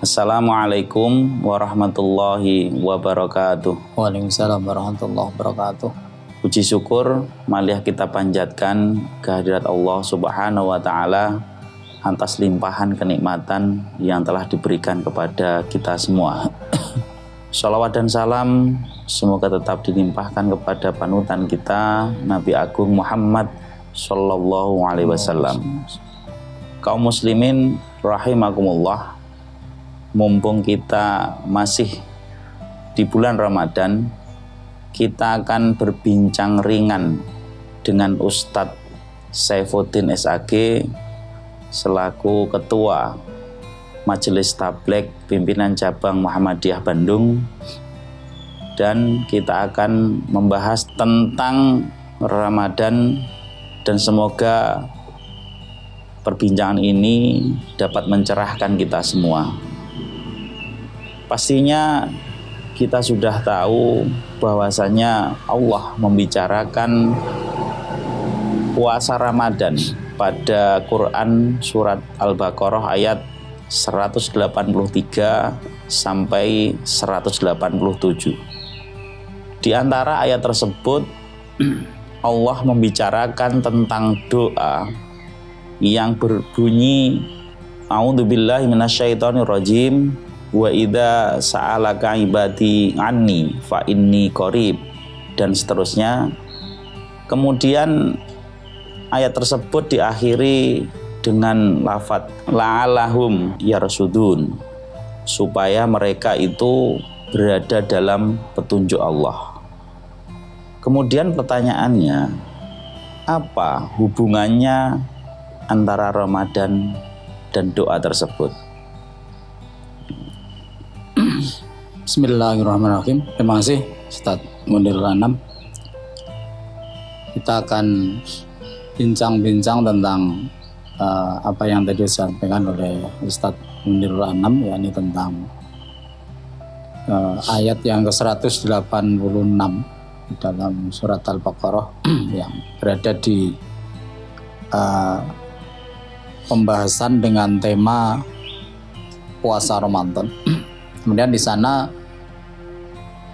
Assalamualaikum warahmatullahi wabarakatuh. Waalaikumsalam warahmatullahi wabarakatuh. Puji syukur maliah kita panjatkan kehadirat Allah Subhanahu wa Ta'ala atas limpahan kenikmatan yang telah diberikan kepada kita semua. Shalawat dan salam semoga tetap dilimpahkan kepada panutan kita Nabi Agung Muhammad Sallallahu Alaihi Wasallam. Kaum muslimin rahimakumullah, mumpung kita masih di bulan Ramadan, kita akan berbincang ringan dengan Ustadz Saifuddin SAG selaku Ketua Majelis Tabligh Pimpinan Cabang Muhammadiyah Bandung, dan kita akan membahas tentang Ramadan dan semoga perbincangan ini dapat mencerahkan kita semua. Pastinya kita sudah tahu bahwasanya Allah membicarakan puasa Ramadan pada Quran surat Al-Baqarah ayat 183 sampai 187. Di antara ayat tersebut Allah membicarakan tentang doa yang berbunyi A'udzubillahi minasyaitonirrajim wa idza sa'alaka ibadi anni fa inni qarib, dan seterusnya. Kemudian ayat tersebut diakhiri dengan lafadz la'allahum yarsudun, supaya mereka itu berada dalam petunjuk Allah. Kemudian pertanyaannya, apa hubungannya antara Ramadan dan doa tersebut? Bismillahirrahmanirrahim. Terima kasih Ustadz Munirul Anam. Kita akan bincang-bincang tentang apa yang tadi disampaikan oleh Ustadz Munirul Anam, yakni tentang ayat yang ke-186 dalam surat Al-Baqarah yang berada di pembahasan dengan tema puasa Ramadan. Kemudian di sana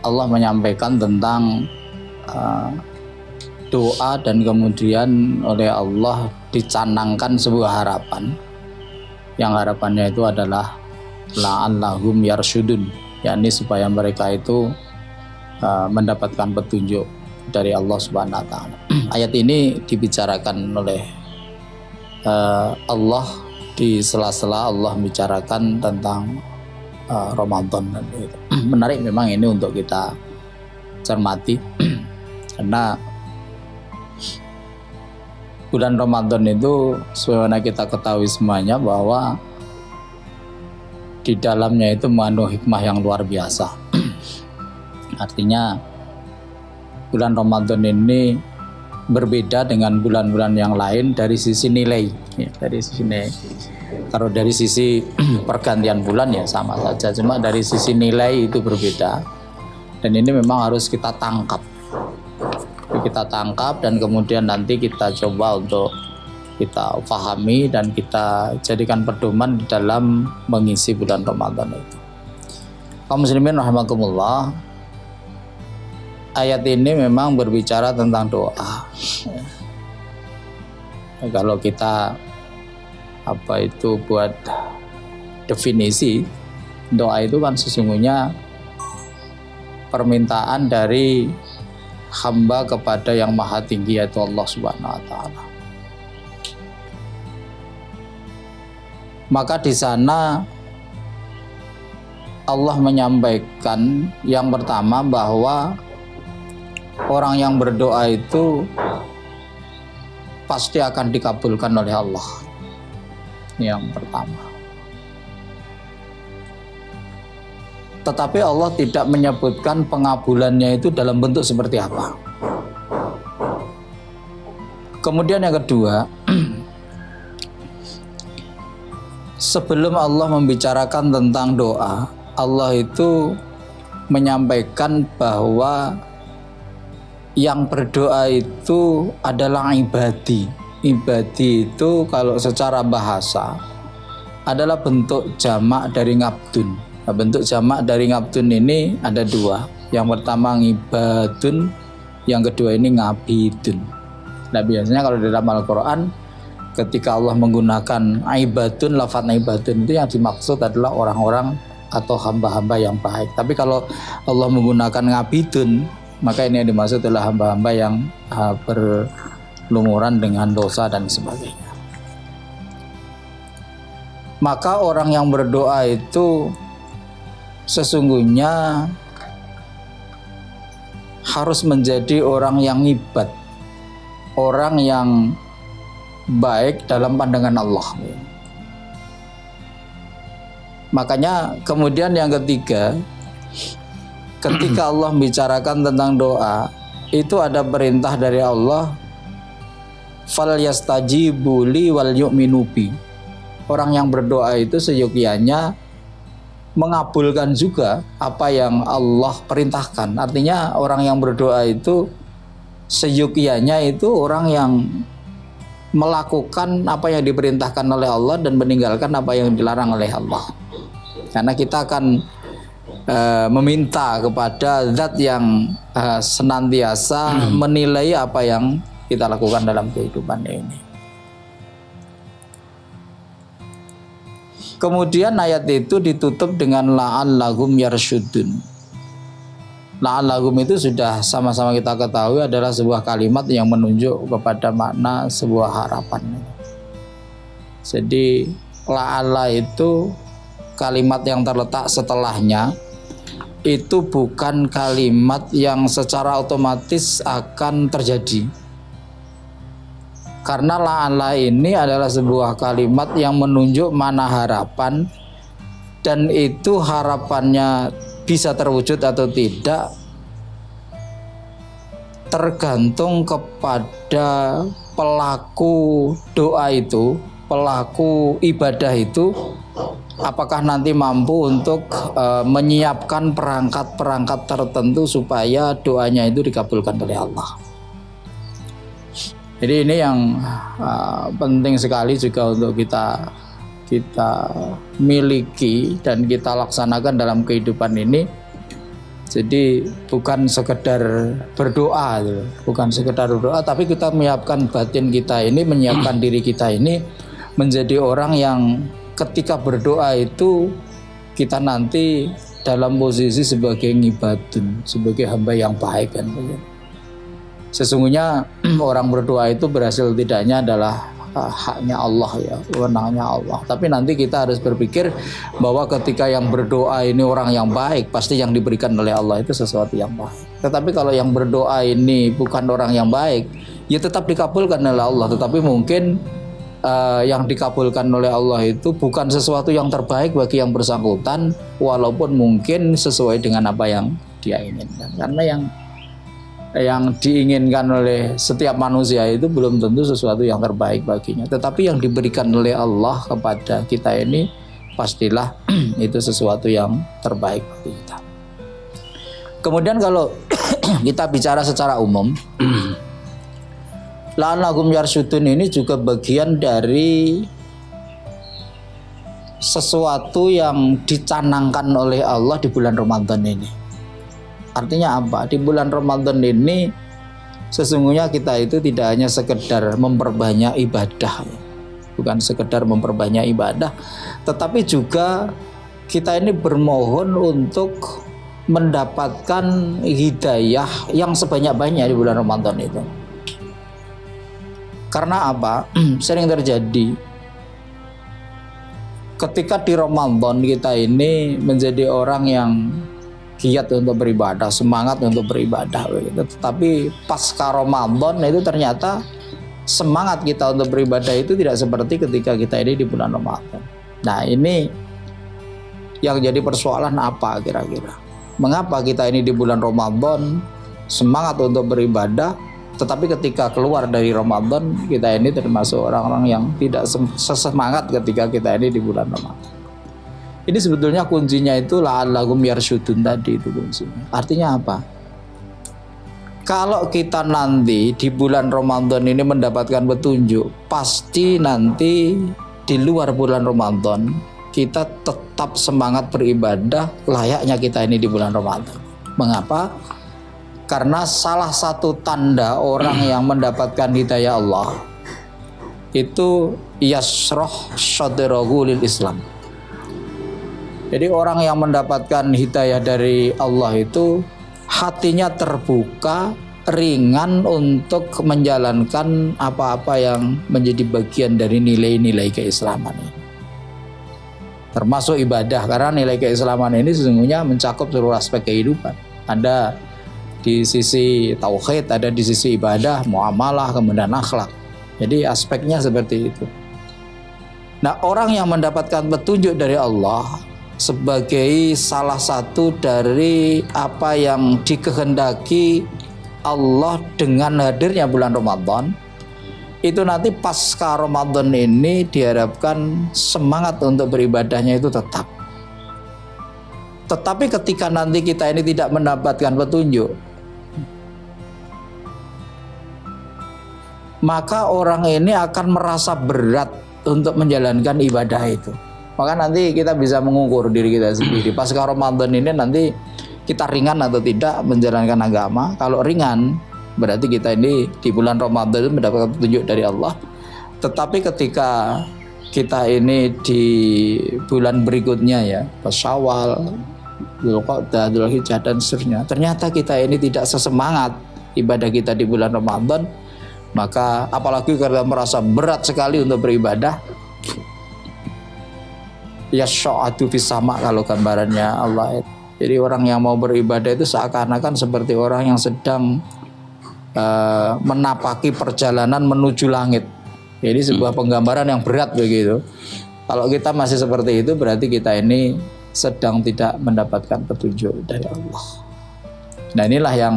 Allah menyampaikan tentang doa, dan kemudian oleh Allah dicanangkan sebuah harapan, yang harapannya itu adalah la'allahum yarsyudun, yakni supaya mereka itu mendapatkan petunjuk dari Allah Subhanahu wa Ta'ala. Ayat ini dibicarakan oleh Allah di sela-sela Allah membicarakan tentang Ramadan. Menarik memang ini untuk kita cermati karena bulan Ramadan itu sebagaimana kita ketahui semuanya bahwa di dalamnya itu mengandung hikmah yang luar biasa. Artinya bulan Ramadan ini berbeda dengan bulan-bulan yang lain dari sisi nilai, ya, dari sisi nilai. Kalau dari sisi pergantian bulan ya sama saja, cuma dari sisi nilai itu berbeda, dan ini memang harus kita tangkap. Dan kemudian nanti kita coba untuk kita pahami dan kita jadikan pedoman di dalam mengisi bulan Ramadan itu. Kaum muslimin rahimakumullah, ayat ini memang berbicara tentang doa. Kalau kita buat definisi, doa itu kan sesungguhnya permintaan dari hamba kepada yang maha tinggi, yaitu Allah Subhanahu wa Ta'ala. Maka di sana Allah menyampaikan yang pertama bahwa orang yang berdoa itu pasti akan dikabulkan oleh Allah. Yang pertama. Tetapi Allah tidak menyebutkan pengabulannya itu dalam bentuk seperti apa. Kemudian yang kedua, sebelum Allah membicarakan tentang doa, Allah itu menyampaikan bahwa yang berdoa itu adalah ibadi. Ibadi itu kalau secara bahasa adalah bentuk jamak dari ngabdun. Nah, bentuk jamak dari ngabdun ini ada dua. Yang pertama ngibadun, yang kedua ini ngabidun. Nah biasanya kalau di dalam Al-Quran ketika Allah menggunakan ibadun, lafaz ibadun itu yang dimaksud adalah orang-orang atau hamba-hamba yang baik. Tapi kalau Allah menggunakan ngabidun, maka ini yang dimaksud adalah hamba-hamba yang berlumuran dengan dosa dan sebagainya. Maka orang yang berdoa itu sesungguhnya harus menjadi orang yang ibad, orang yang baik dalam pandangan Allah. Makanya kemudian yang ketiga, ketika Allah bicarakan tentang doa, itu ada perintah dari Allah, fal yastajibu li wal yu'minu bi. Orang yang berdoa itu seyogyanya mengabulkan juga apa yang Allah perintahkan. Artinya orang yang berdoa itu seyogyanya itu orang yang melakukan apa yang diperintahkan oleh Allah dan meninggalkan apa yang dilarang oleh Allah. Karena kita akan meminta kepada zat yang senantiasa menilai apa yang kita lakukan dalam kehidupan ini. Kemudian ayat itu ditutup dengan la'allahum yarsyudun. La'allahum itu sudah sama-sama kita ketahui adalah sebuah kalimat yang menunjuk kepada makna sebuah harapan. Jadi la'alla itu kalimat yang terletak setelahnya itu bukan kalimat yang secara otomatis akan terjadi. Karena la'alla ini adalah sebuah kalimat yang menunjuk mana harapan, dan itu harapannya bisa terwujud atau tidak tergantung kepada pelaku doa itu, pelaku ibadah itu, apakah nanti mampu untuk menyiapkan perangkat-perangkat tertentu supaya doanya itu dikabulkan oleh Allah. Jadi ini yang penting sekali juga untuk kita miliki dan kita laksanakan dalam kehidupan ini. Jadi bukan sekedar berdoa, bukan sekedar berdoa, tapi kita menyiapkan batin kita ini, menyiapkan diri kita ini menjadi orang yang ketika berdoa itu kita nanti dalam posisi sebagai ngibadun, sebagai hamba yang baik kan. Sesungguhnya orang berdoa itu berhasil tidaknya adalah haknya Allah ya, wewenangnya Allah. Tapi nanti kita harus berpikir bahwa ketika yang berdoa ini orang yang baik, pasti yang diberikan oleh Allah itu sesuatu yang baik. Tetapi kalau yang berdoa ini bukan orang yang baik, ya tetap dikabulkan oleh Allah. Tetapi mungkin yang dikabulkan oleh Allah itu bukan sesuatu yang terbaik bagi yang bersangkutan, walaupun mungkin sesuai dengan apa yang dia inginkan. Karena yang diinginkan oleh setiap manusia itu belum tentu sesuatu yang terbaik baginya. Tetapi yang diberikan oleh Allah kepada kita ini pastilah itu sesuatu yang terbaik bagi kita. Kemudian kalau kita bicara secara umum, la'allahum yarsyudun ini juga bagian dari sesuatu yang dicanangkan oleh Allah di bulan Ramadan ini. Artinya apa? Di bulan Ramadan ini sesungguhnya kita itu tidak hanya sekedar memperbanyak ibadah, bukan sekedar memperbanyak ibadah, tetapi juga kita ini bermohon untuk mendapatkan hidayah yang sebanyak-banyak di bulan Ramadan itu. Karena apa? Sering terjadi ketika di Ramadan kita ini menjadi orang yang giat untuk beribadah, semangat untuk beribadah begitu. Tetapi pasca Ramadan itu ternyata semangat kita untuk beribadah itu tidak seperti ketika kita ini di bulan Ramadan. Nah, ini yang jadi persoalan apa kira-kira? Mengapa kita ini di bulan Ramadan semangat untuk beribadah, tetapi ketika keluar dari Ramadan kita ini termasuk orang-orang yang tidak sesemangat ketika kita ini di bulan Ramadan. Ini sebetulnya kuncinya itu la'allahum yarsyudun tadi itu kuncinya. Artinya apa? Kalau kita nanti di bulan Ramadan ini mendapatkan petunjuk, pasti nanti di luar bulan Ramadan kita tetap semangat beribadah layaknya kita ini di bulan Ramadan. Mengapa? Karena salah satu tanda orang yang mendapatkan hidayah Allah itu yasroh sadrahu lil Islam. Jadi orang yang mendapatkan hidayah dari Allah itu hatinya terbuka, ringan untuk menjalankan apa-apa yang menjadi bagian dari nilai-nilai keislaman ini. Termasuk ibadah, karena nilai keislaman ini sesungguhnya mencakup seluruh aspek kehidupan. Ada di sisi tauhid, ada di sisi ibadah, muamalah, kemudian akhlak. Jadi aspeknya seperti itu. Nah, orang yang mendapatkan petunjuk dari Allah sebagai salah satu dari apa yang dikehendaki Allah dengan hadirnya bulan Ramadan, itu nanti pasca Ramadan ini diharapkan semangat untuk beribadahnya itu tetap. Tetapi ketika nanti kita ini tidak mendapatkan petunjuk, maka orang ini akan merasa berat untuk menjalankan ibadah itu. Maka nanti kita bisa mengukur diri kita sendiri. Pasca Ramadan ini nanti kita ringan atau tidak menjalankan agama. Kalau ringan, berarti kita ini di bulan Ramadan itu mendapatkan petunjuk dari Allah. Tetapi ketika kita ini di bulan berikutnya ya, Syawal, Dzulqa'dah, Dzulhijjah dan seterusnya, ternyata kita ini tidak sesemangat ibadah kita di bulan Ramadan, maka apalagi karena merasa berat sekali untuk beribadah, ya sya'atu fis sama kalau gambarannya Allah. Jadi orang yang mau beribadah itu seakan-akan seperti orang yang sedang menapaki perjalanan menuju langit. Jadi sebuah penggambaran yang berat begitu. Kalau kita masih seperti itu, berarti kita ini sedang tidak mendapatkan petunjuk dari Allah. Nah, inilah yang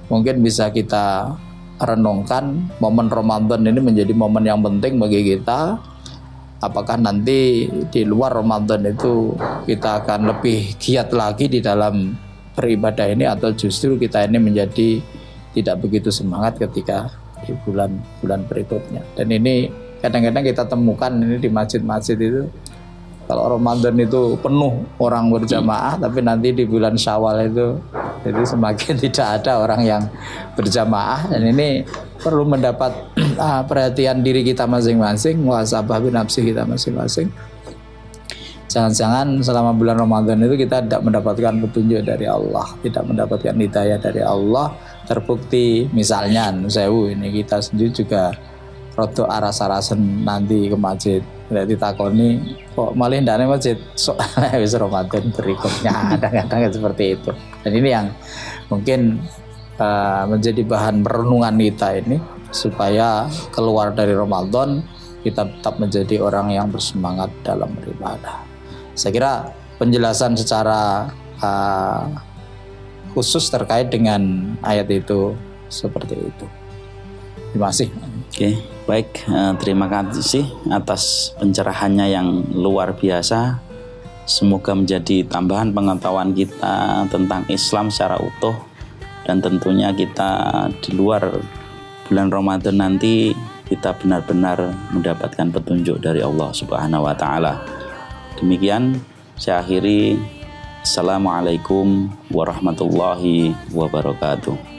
mungkin bisa kita renungkan. Momen Ramadan ini menjadi momen yang penting bagi kita. Apakah nanti di luar Ramadan itu kita akan lebih giat lagi di dalam beribadah ini, atau justru kita ini menjadi tidak begitu semangat ketika di bulan-bulan berikutnya. Dan ini kadang-kadang kita temukan ini di masjid-masjid itu, kalau Ramadan itu penuh orang berjamaah, tapi nanti di bulan Syawal itu jadi semakin tidak ada orang yang berjamaah. Dan ini perlu mendapat perhatian diri kita masing-masing, muhasabah binafsi kita masing-masing. Jangan-jangan selama bulan Ramadan itu kita tidak mendapatkan petunjuk dari Allah, tidak mendapatkan hidayah dari Allah. Terbukti misalnya sewu ini kita sendiri juga rodo aras-arasen nanti ke masjid, berarti takoni kok malah ndane masjid soalnya wis Ramadan berikutnya, kadang-kadang seperti itu. Dan ini yang mungkin menjadi bahan perenungan kita ini, supaya keluar dari Ramadan kita tetap menjadi orang yang bersemangat dalam beribadah. Saya kira penjelasan secara khusus terkait dengan ayat itu seperti itu. Terima kasih. Oke, baik, terima kasih atas pencerahannya yang luar biasa. Semoga menjadi tambahan pengetahuan kita tentang Islam secara utuh, dan tentunya kita di luar bulan Ramadan nanti kita benar-benar mendapatkan petunjuk dari Allah Subhanahu wa taala. Demikian saya akhiri. Assalamualaikum warahmatullahi wabarakatuh.